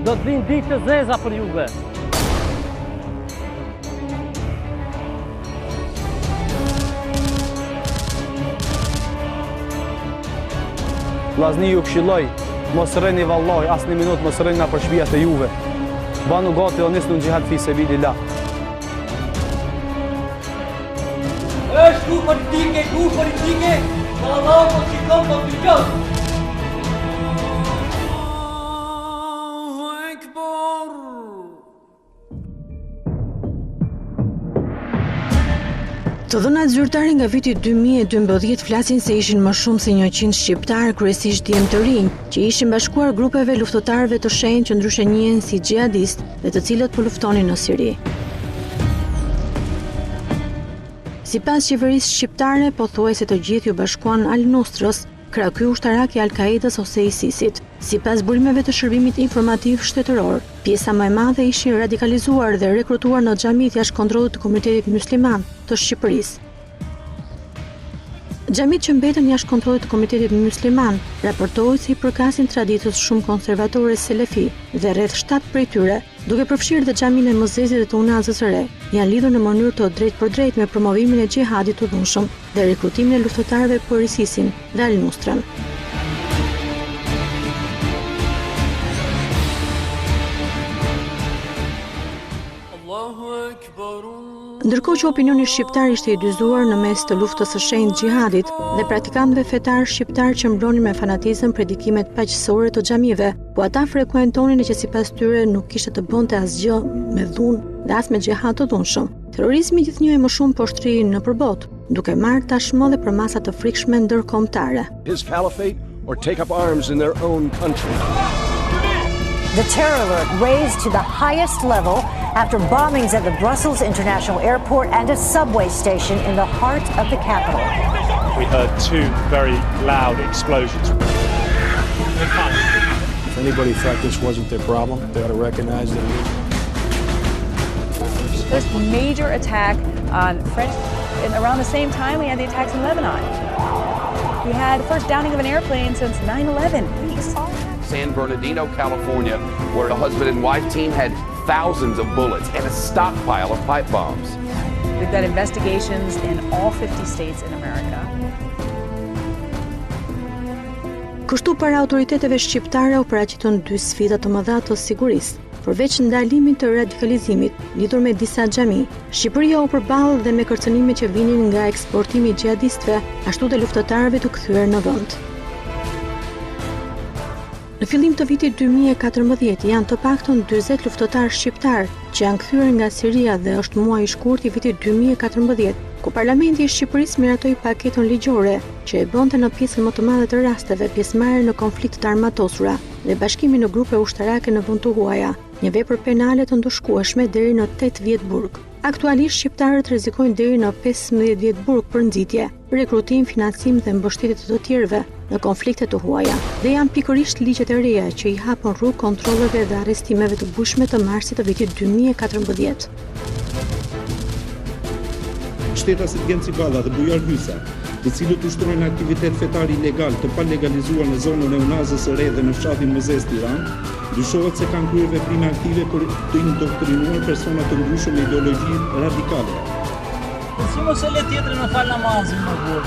Do të vinë ditë të zeza për juve. Vllazni ju këshilloj, mos rreni vallahi, as një minutë mos rreni nga për shtëpiat e juve. Banu gati o nisnu në gjihad fi sebilillah. Është ku politike, ka Allah po shikon po shikon. Të dhënat zyrtare nga viti 2012 flasin se ishin më shumë se 100 shqiptarë, kryesisht djemë të rinj, që ishin bashkuar grupeve luftëtarëve të shenjtë që ndryshe njihen si xhihadist dhe të cilët po luftonin në Siri. Sipas qeverisë shqiptare, pothuajse të gjithë ju bashkuan Al-Nustrës, kraky ushtarak i Al-Kaidas ose ISIS-it. Sipas burimeve të shërbimit informativ shtetëror, pjesa më e madhe ishin radikalizuar dhe rekrutuar në xhamit jashtë kontrollit të Komunitetit Musliman të Shqipërisë. Xhamit që mbetën jashtë kontrollit të Komunitetit Musliman raportohet se i përkasin traditës shumë konservatore selefi dhe rreth 7 prej tyre, duke përfshirë dhe xhamin e Mëzezit dhe të Unazës së Re, janë lidhur në mënyrë të drejtpërdrejtë me promovimin e xhihadit të dhunshëm dhe rekrutimin e luftëtarëve për ISIS-in dhe Al-Nustrën. Ndërkohë që opinioni shqiptar ishte i dyzuar në mes të luftës së shenjtë xhihadit dhe praktikantëve fetar shqiptar që mbronin me fanatizëm predikimet paqësore të xhamive, po ata frekuentonin që sipas tyre nuk kishte të bënte asgjë me dhunë dhe as me xhihad të dhunshëm. Terrorizmi gjithnjë më shumë po shtri në përbot, duke marrë tashmë dhe për masa të frikshme ndërkombëtare. His caliphate or take up arms in their own country. The terror alert raised to the highest level after bombings at the Brussels International Airport and a subway station in the heart of the capital. We heard 2 very loud explosions. If anybody thought this wasn't their problem, they ought to recognize that it is. There's a major attack on French, and around the same time we had the attacks in Lebanon. We had the first downing of an airplane since 9/11. We saw that. San Bernardino, California, where the husband and wife team had thousands of bullets and a stockpile of pipe bombs. We've got investigations in all 50 states in America. Kështu para autoriteteve shqiptare u paraqitën 2 sfida të mëdha të sigurisë. Përveç ndalimit të radikalizimit lidhur me disa xhami, Shqipëria u përball dhe me kërcënimet që vinin nga eksportimi i xhihadistëve, ashtu dhe luftëtarëve të kthyer në vend. Në fillim të vitit 2014 janë të paktën 40 luftëtarë shqiptar që janë kthyer nga Siria dhe është muaji i shkurtë i vitit 2014, ku Parlamenti i Shqipërisë miratoi paketën ligjore që e bënte në pjesën më të madhe të rasteve pjesëmarrje në konflikte të armatosura dhe bashkimin në grupe ushtarake në vend të huaja, një vepër penale të ndëshkueshme deri në 8 vjet burg. Aktualisht shqiptarët rrezikojnë deri në 15 vjet burg për nxitje, rekrutim, financim dhe mbështetje të tjerëve në konflikte të huaja. Dhe janë pikërisht ligjet e reja që i hapën rrugë kontrolleve dhe arrestimeve të bujshme të marsit të vitit 2014. Shtetasit Genci Balla dhe Bujar Hysa, të cilët ushtrojnë aktivitet fetar ilegal të palegalizuar në zonën e Unazës së Re dhe në fshatin Mëzez Tiranë, dyshohet se kanë kryer veprime aktive për të indoktrinuar persona të ndryshëm me ideologji radikale. Si mos e le tjetrin me fal namazin më burr.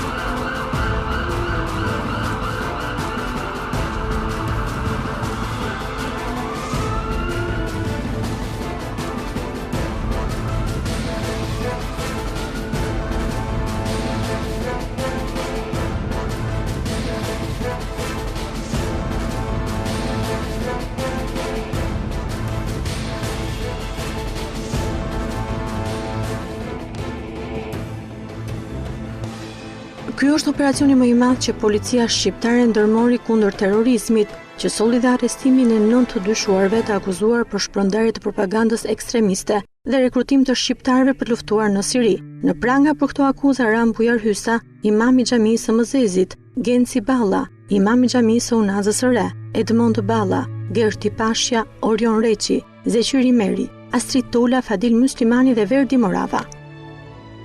Ky është operacioni më i madh që policia shqiptare ndërmori kundër terrorizmit, që solli dhe arrestimin e 9 të dyshuarve të akuzuar për shpërndarje të propagandës ekstremiste dhe rekrutim të shqiptarëve për të luftuar në Siri. Në pranga për këto akuza ran Bujar Hysa, imam i xhamisë së Mëzezit, Genci Balla, imam i xhamisë së Unazës së Re, Edmond Balla, Gerti Pashja, Orion Reçi, Zeqyri Meri, Astrid Tola, Fadil Muslimani dhe Verdi Morava.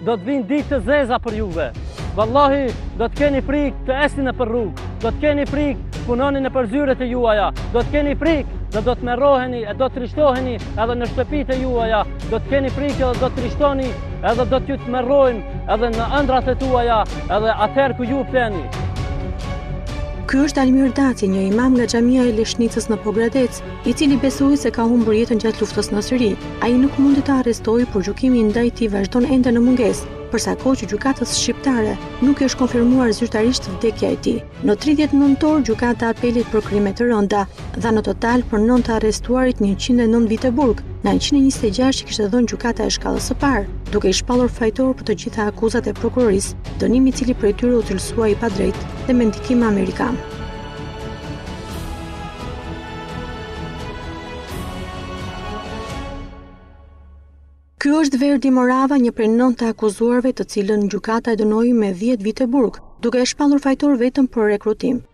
Do të vinë ditë të zeza për juve. Wallahi, do të keni frikë të esni në për rrugë, do të keni frikë punoni në për zyret e juaja, do të keni frikë se do të merroheni e do të trishtoheni edhe në shtëpitë e juaja, do të keni prikje dhe do të trishtoni edhe do t'ju të merrojnë edhe në ëndrat e tuaja edhe atëherë ku ju pleni. Ky është Almir Daci, një imam nga xhamia e Leshnicës në Pogradec, i cili besoi se ka humbur jetën gjatë luftës në Siri. Ai nuk mundi të arrestohej, por gjykimi ndaj tij vazhdon ende në mungesë, përsa kohë që gjykatës shqiptare nuk është konfirmuar zyrtarisht vdekja e tij. Në 30 nëntor, gjykata apelit për krime të rënda dha në total për 9 të arrestuarit 109 vite burg, nga 126 që kishte dhënë gjykata e shkallës së parë, duke i shpallur fajtor për të gjitha akuzat e prokurorisë, dënimi i cili prej tyre u cilësua i padrejtë dhe me ndikim amerikan. Ky është Verdi Morava, një prej 9 të akuzuarve të cilën gjykata e dënoi me 10 vite burg, duke e shpallur fajtor vetëm për rekrutim.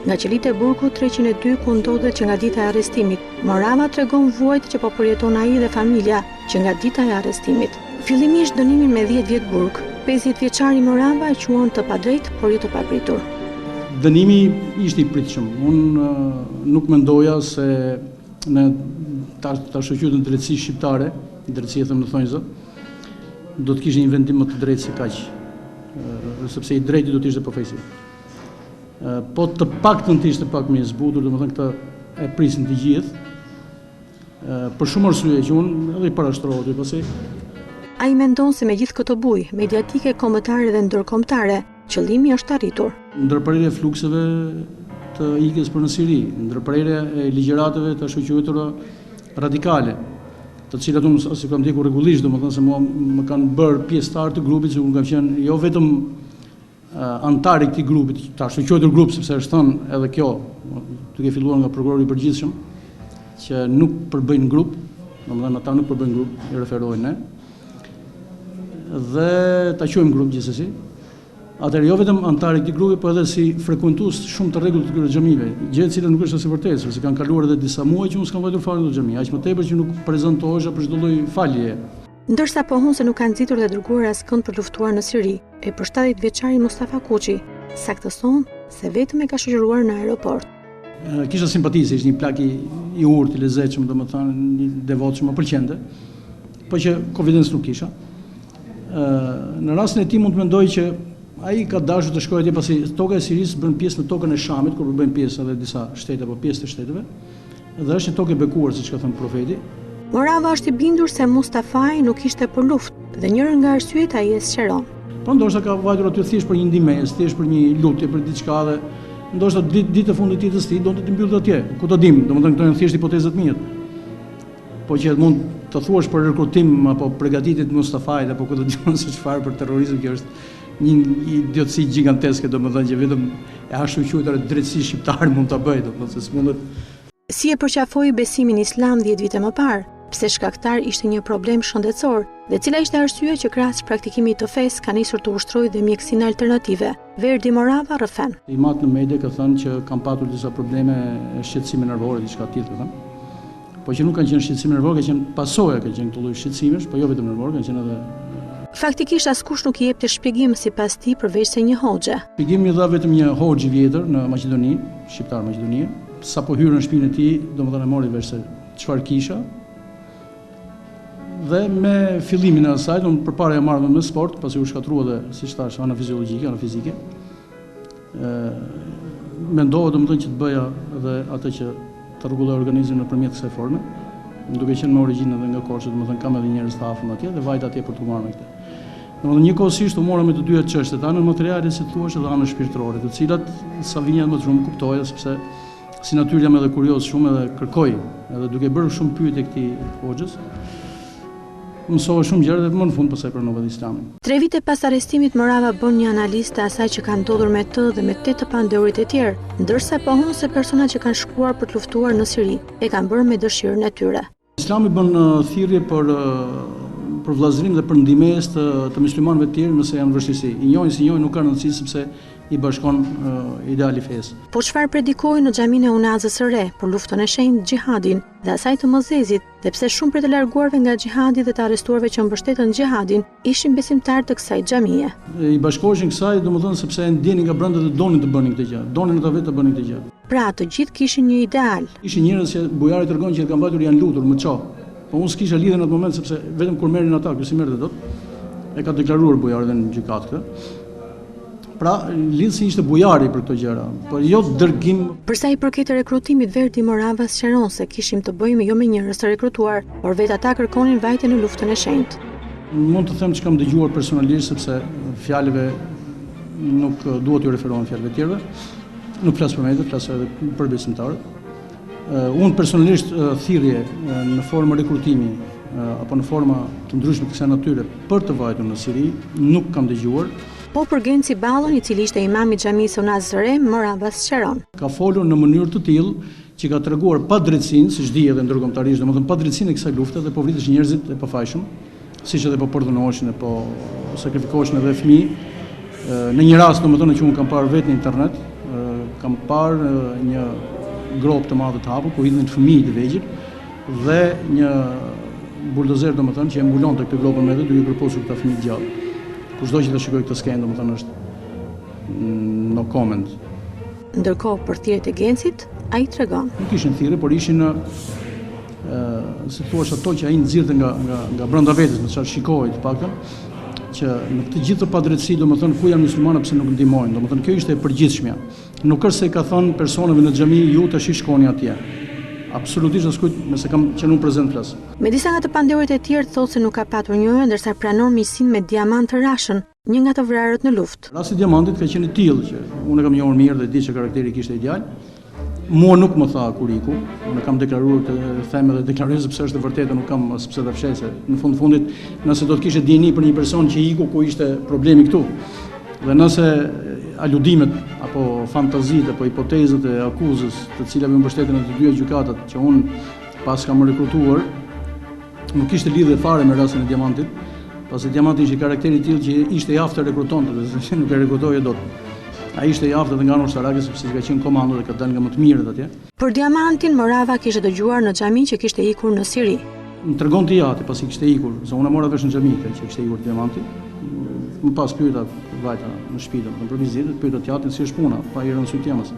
Nga qelit e burgut 302 ku ndodhet që nga dita e arrestimit, Morava tregon vuajt që po përjeton ai dhe familja që nga dita e arrestimit. Fillimisht dënimin me 10 vjet burg, 50 vjeçari Morava e quan të padrejtë, por jo të papritur. Dënimi ishte i pritshëm. Unë nuk mendoja se në ta shoqyret në drejtësi shqiptare, drejtësia them në thonjza, do të kishte një vendim më të drejtë se kaq. Sepse i drejti do të ishte profesi. Po të paktën të ishte pak më i zbutur, domethënë këtë e prisin të gjithë. Për shumë arsye që unë edhe i parashtrohet i pasi. Ai mendon se me gjithë këto bujë mediatike, kombëtare dhe ndërkombëtare, qëllimi është arritur. Ndërprerje e flukseve të ikjes për në Siri, ndërprerje e ligjëratave të shoqëruara radikale, të cilat unë as kam ndjekur rregullisht, domethënë se mua më kanë bërë pjesëtar të grupit, që unë kam qenë jo vetëm antar i këtij grupit, ta shoqëruar grup, sepse është thënë edhe kjo, duke filluar nga prokurori i përgjithshëm, që nuk përbëjnë grup, domethënë ata nuk përbëjnë grup, i referojnë ne. Dhe ta quajmë grup gjithsesi. Atëherë jo vetëm antar i këtij grupi, por edhe si frekuentues shumë të rregullt të këtyre xhamive, gjë e cila nuk është as e vërtetë, sepse kanë kaluar edhe disa muaj që unë s'kam vajtur fare në xhami, aq më tepër që nuk prezantohesha për çdo lloj falje. Ndërsa pohon se nuk kanë nxitur dhe dërguar askënd për luftuar në Siri, e për 70 vjeçari Mustafa Kuçi saktëson se vetëm e ka shoqëruar në aeroport. Kisha simpati se ishte një plak i urtë, i lezetshëm, domethënë një devotshëm, më pëlqente, po që konfidencë nuk kisha. Në rastin e tij mund të mendoj që ai ka dashur të shkojë atje pasi toka e Sirisë bën pjesë në tokën e Shamit, kur bëjnë pjesë edhe disa shtete apo pjesë të shteteve, dhe është një tokë e bekuar, siç ka thënë profeti. Morava është i bindur se Mustafai nuk ishte për luftë dhe njërën nga arsyet ai e sqaron. Po ndoshta ka vajtur aty thjesht për një ndihmës, thjesht për një lutje, për diçka dhe ndoshta ditë e fundit të jetës së tij donte të mbyllë atje. Ku do dim, domethënë këto janë thjesht hipoteza të mia. Po që mund të thuash për rekrutim apo përgatitje të Mustafait apo ku do diun se çfarë për terrorizëm, kjo është një idiotësi gjiganteske, domethënë që vetëm e ashtuquajtur drejtësi shqiptar mund ta bëjë, domethënë se s'mundet. Si e përqafoi besimin islam 10 vite më parë, pse shkaktar ishte një problem shëndetësor, dhe cila ishte arsye që krahas praktikimit të fesë ka nisur të ushtrojë dhe mjekësinë alternative. Verdi Morava rrëfen. Imat në media ka thënë që kanë patur disa probleme shqetësimi nervor, diçka tillë ka thënë. Po që nuk kanë qenë shqetësime nervor, ka qenë pasoja ka qenë këto lloj shqetësimesh, po jo vetëm nervor, kanë qenë edhe. Faktikisht askush nuk i jepte shpjegim sipas tij përveç se një hoxhe. Shpjegimin i dha vetëm një hoxh i vjetër në Maqedoni, shqiptar Maqedoni. Sapo hyrë në shtëpinë e tij, domethënë mori vesh se çfarë kisha. Dhe me fillimin e asaj, përpara e marrëm me sport, pasi u shkatrua dhe siç thash, ana fiziologjike, ana fizike. Mendova domethënë që të bëja edhe atë që të rregulloj organizmin nëpërmjet kësaj forme, duke qenë me origjinë edhe nga Korçë, domethënë kam edhe njerëz të afërm atje dhe vajt atje për të marrë me këtë. Domethënë njëkohësisht u mora me të dyja çështet, anën materiale si thua dhe anën shpirtërore, të cilat sa vinjat më shumë kuptoja sepse si natyrë jam edhe kurioz shumë edhe kërkoj, edhe duke bërë shumë pyetje këtij hoxhës. Mësova shumë gjëra dhe më në fund pastaj pranova Islamin. 3 vite pas arrestimit Morava bën një analizë të asaj që ka ndodhur me të dhe me 8 të pandehurit e tjerë, ndërsa pohon se personat që kanë shkuar për të luftuar në Siri e kanë bërë me dëshirën e tyre. Islami bën thirrje për për vllazërim dhe për ndihmës të muslimanëve të tjerë nëse janë vështirësi. I njohin si njohin nuk ka rëndësi sepse i bashkon ideali fesë. Po çfarë predikoi në xhaminë e Unazës së Re për luftën e shenjtë, xhihadin dhe asaj të Mozezit, dhe pse shumë prej të larguarve nga xhihadi dhe të arrestuarve që mbështetën xhihadin ishin besimtarë të kësaj xhamie. I bashkoheshin kësaj, domethënë sepse ndjenin nga brenda dhe donin të bënin këtë gjë. Donin ata vetë të bënin këtë gjë. Pra, të gjithë kishin një ideal. Ishin njerëz që bujari tregon që kanë mbajtur janë lutur më ço. Po unë s'kisha lidhje në atë moment sepse vetëm kur merrin ata, ky si merrte dot, e ka deklaruar bujari dhe në gjykatë këtë. Pra, lidhsi ishte bujari për këto gjëra, por jo dërgim. Përsa i përket rekrutimit, Verdi Morava sqaron se kishim të bëjmë jo me njerëz të rekrutuar, por vetë ata kërkonin vajtje në luftën e shenjtë. Mund të them që kam dëgjuar personalisht sepse fjalëve nuk duhet t'ju referohen fjalëve të tjerëve. Nuk flas për mediat, flas edhe për besimtarët. Unë personalisht thirrje në formë rekrutimi apo në forma të ndryshme të kësaj natyre për të vajtur në Siri nuk kam dëgjuar. Po për Genci Ballon, i cili ishte imam i xhamisë Unazës së Re, Morava sqaron. Ka folur në mënyrë të tillë që ka treguar padrejtësinë, siç di edhe ndërkombëtarisht, domethënë padrejtësinë e kësaj lufte dhe po vritësh njerëzit e pafajshëm, siç edhe po përdhunoheshin e po sakrifikoheshin edhe fëmijë. Në një rast domethënë që unë kam parë vetë në internet, kam parë një grop të madh të hapur ku hidhin fëmijë të vegjël dhe një buldozer domethënë që e mbulonte këtë grop me duke përposur këta fëmijë gjallë. Kushdo që të shikoj këtë skenë domethënë është no comment. Ndërkohë për thirrjet e Gencit, ai tregon. Nuk ishin thirrje, por ishin si thua ato që ai nxirrte nga brenda vetes, me çfarë shikoi të paktën, që në këtë gjithë padrejtësi domethënë ku janë muslimanë pse nuk ndihmojnë. Domethënë kjo ishte e përgjithshmja. Nuk është se i ka thënë personave në xhami ju tash shkoni atje. Absolutisht askujt, nëse kam qenë unë prezent flas. Me disa nga të pandehurit e tjerë thotë se nuk ka patur njëjë, ndërsa pranon miqësinë me Diamant të Rashën, një nga të vrarët në luftë. Rasti i Diamantit ka qenë i tillë që unë e kam njohur mirë dhe di që karakteri kishte ideal. Mua nuk më tha kuriku, unë kam deklaruar të them edhe deklaroj sepse është e vërtetë, nuk kam sepse ta fshesë. Në fundit, nëse do të kishte dieni për një person që iku ku ishte problemi këtu. Dhe nëse aludimet apo fantazitë apo hipotezat e akuzës, të cilat më mbështeten në të dyja gjykatat që unë pas kam rekrutuar, nuk kishte lidhje fare me rastin e Diamantit, pasi Diamanti ishte karakteri i tillë që ishte i aftë rekrutonte, dhe nuk e rekrutoje dot. Ai ishte i aftë edhe nga ana ushtarake sepse ka qenë komando dhe ka dalë nga më të mirët atje. Për Diamantin, Morava kishte dëgjuar në xhami që kishte ikur në Siri. Më tregonte jati pasi kishte ikur, se unë mora vesh në xhami që kishte ikur Diamanti. Më pas pyeta vajta në shtëpi domethënë për vizitë, pyeta jatin si është puna, pa i rënë sy temës.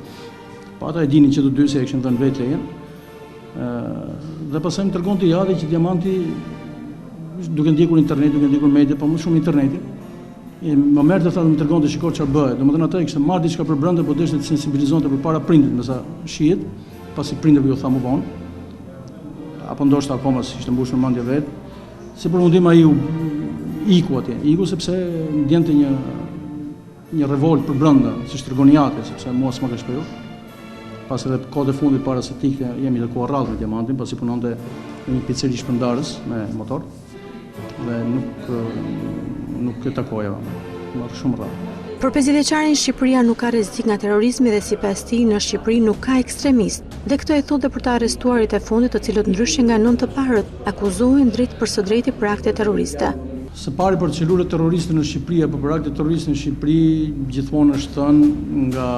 Pa ata e dinin që të dy se e kishin dhënë vetë lejen. Dhe pastaj më tregonte jati që Diamanti duke ndjekur internet, duke ndjekur media, po më shumë internetin. Më merrte thonë më tregonte shikoj çfarë bëhet. Domethënë ata kishte marrë diçka për brenda, po deshte të sensibilizonte përpara prindit, ndërsa shihet, pasi prindëve ju tha më vonë. Apo ndoshta akoma ishte mbushur mendja vet. Si për mundim ai iku atje. Iku sepse ndjente një revolt për brenda, siç tregon Jati, sepse mua s'ma ka shpërur. Pas edhe kohë të fundit para se tikte jemi të kuarrallë me Diamantin, pasi punonte në një piceri shpërndarës me motor dhe nuk e takoja, më shumë rrallë. Për 50 vjeçarin Shqipëria nuk ka rrezik nga terrorizmi dhe sipas tij në Shqipëri nuk ka ekstremist. Dhe këtë e thotë për të arrestuarit e fundit, të cilët ndryshe nga 9 të parët akuzohen drejt për së drejti për akte terroriste. Së pari për çelurë terroriste në Shqipëri apo për akte terroriste në Shqipëri gjithmonë është thënë nga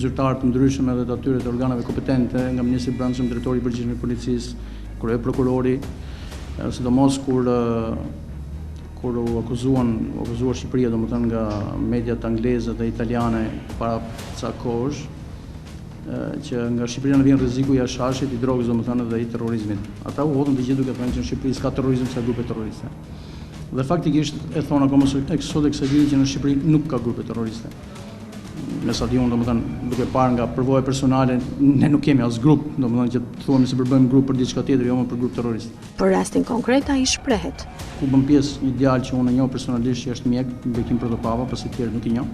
zyrtarë të ndryshëm edhe të atyre të organeve kompetente, nga ministri i Brendshëm, drejtori i përgjithshëm i policisë, krye prokurori, sidomos kur u akuzuar Shqipëria domethënë nga mediat angleze dhe italiane para ca kohësh, që nga Shqipëria në vjen rreziku i ashashit, i drogës domethënë dhe i terrorizmit. Ata u hodhën të gjithë duke thënë që në Shqipëri s'ka terrorizëm, s'ka grupe terroriste. Dhe faktikisht e thonë akoma sot e kësaj dite që në Shqipëri nuk ka grupe terroriste. Me sa di unë domethënë duke parë nga përvoja personale, ne nuk kemi as grup, domethënë që thuami se përbëjmë grup për diçka tjetër, jo më për grup terrorist. Për rastin konkret ai shprehet. Ku bën pjesë një djalë që unë e njoh personalisht që është mjek, Bekim Protopava, pasi të tjerë nuk i njoh.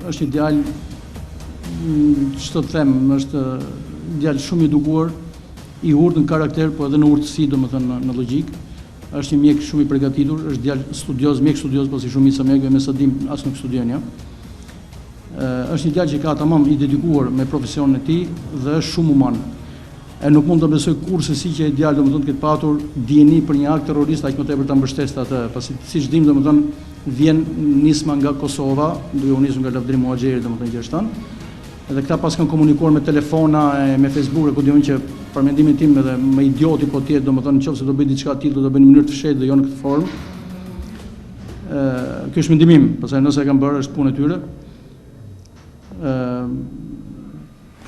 Është një djalë, ç'të them, është djalë shumë i edukuar, i urtë në karakter, po edhe në urtësi domethënë në logjik. Është një mjek shumë i përgatitur, është djalë studioz, mjek studioz, pasi shumica mjekëve me sa dim as nuk studiojnë ja. Është një djalë që ka tamam i dedikuar me profesionin e tij dhe është shumë human. E nuk mund të besoj kur se si që e djalë domethënë këtë patur dijeni për një akt terrorist aq më tepër ta mbështetë atë, pasi siç dim domethënë vjen nisma nga Kosova, duke u nisur nga Lavdrim Muhaxheri domethënë gjashtan. Edhe këta pas kanë komunikuar me telefona e me Facebook, ku diun që për mendimin tim edhe më idioti po tjetë domethënë nëse do bëj diçka tillë do ta bëj në mënyrë të fshehtë dhe jo në këtë formë. Ky është mendimi im, pastaj nëse e kanë bërë është punë e tyre.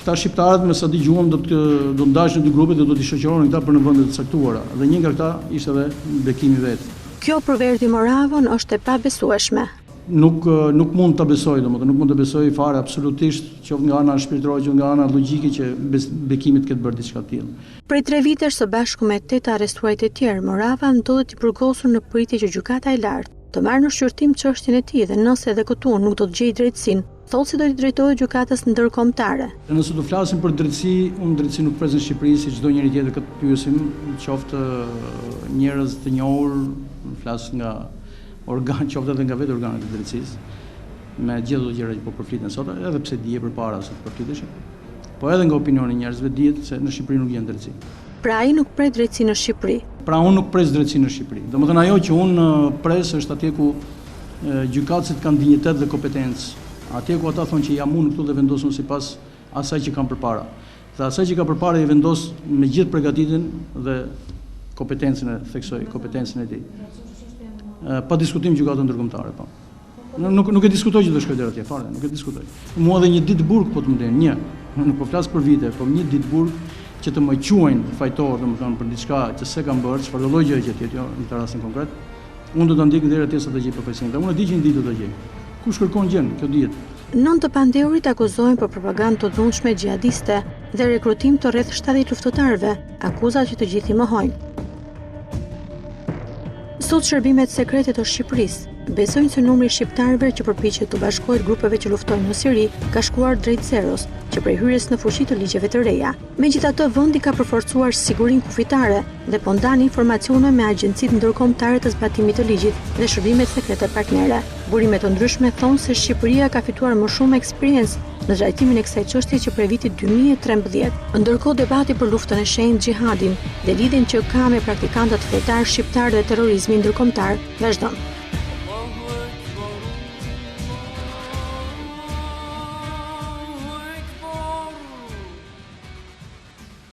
Këta shqiptarët me sa dëgjuam do ndashin në dy grupe dhe do t'i shoqëronin këta për në vende të caktuara. Dhe një nga këta ishte edhe bekimi vet. Kjo për Verdi Moravon është e pabesueshme. Nuk mund ta besoj, domethënë nuk mund të besoj fare absolutisht, qoftë nga ana shpirtërore, qoftë nga ana logjike që bekimi të ketë bërë diçka të tillë. Prej 3 vitesh së bashku me 8 arrestuarit e tjerë, Morava ndodhet i përgosur në pritje që gjykata e lartë të marrë në shqyrtim çështjen e tij dhe nëse edhe këtu nuk do të gjejë drejtësinë, thotë se do i drejtohet gjykatës ndërkombëtare. Nëse do flasim për drejtësi, unë drejtësi nuk pres në Shqipëri si çdo njeri tjetër këtë pyesim, qoftë njerëz të njohur, flas nga organ, qoftë edhe nga vetë organet e drejtësisë, me gjithë ato gjëra që po përfliten sot, edhe pse dije përpara se të përfliteshin, po edhe nga opinioni e njerëzve dihet se në Shqipëri nuk gjen drejtësi. Pra ai nuk pret drejtësi në Shqipëri. Pra unë nuk pres drejtësi në Shqipëri. Domethënë ajo që unë pres është atje ku gjykatësit kanë dinjitet dhe kompetencë. Atje ku ata thonë që jam unë këtu dhe vendosun sipas asaj që kam përpara. Dhe asaj që ka përpara i vendos me gjithë përgatitjen dhe kompetencën e theksoj, kompetencën e tij. Pa diskutim gjykatën ndërkombëtare, po. Nuk e diskutoj që do shkoj deri atje fare, nuk e diskutoj. Mua edhe një ditë burg po të më den, nuk po flas për vite, po një ditë burg që të më quajnë fajtor, domethënë për diçka që s'e kam bërë, çfarë do lloj gjëje që tjetë, jo në këtë rastin konkret, unë do ta ndjek deri atje sa të gjej profesionin. Dhe unë e di që një ditë do ta gjej. Kush kërkon gjën, kjo dihet. 9 të pandeurit akuzohen për propagandë të dhunshme xhihadiste dhe rekrutim të rreth 70 luftëtarëve, akuza që të gjithë i mohojnë. Sot shërbimet sekrete të Shqipërisë besojnë se numri i shqiptarëve që përpiqet të bashkohet grupeve që luftojnë në Siri ka shkuar drejt zeros, që prej hyrjes në fuqi të ligjeve të reja. Megjithatë, vendi ka përforcuar sigurinë kufitare dhe po ndan informacione me agjencitë ndërkombëtare të zbatimit të ligjit dhe shërbimet sekrete partnere. Burime të ndryshme thonë se Shqipëria ka fituar më shumë eksperiencë në trajtimin e kësaj çështje që prej vitit 2013. Ndërkohë debati për luftën e shenjtë xhihadin dhe lidhjen që ka me praktikantët fetar shqiptar dhe terrorizmin ndërkombëtar vazhdon.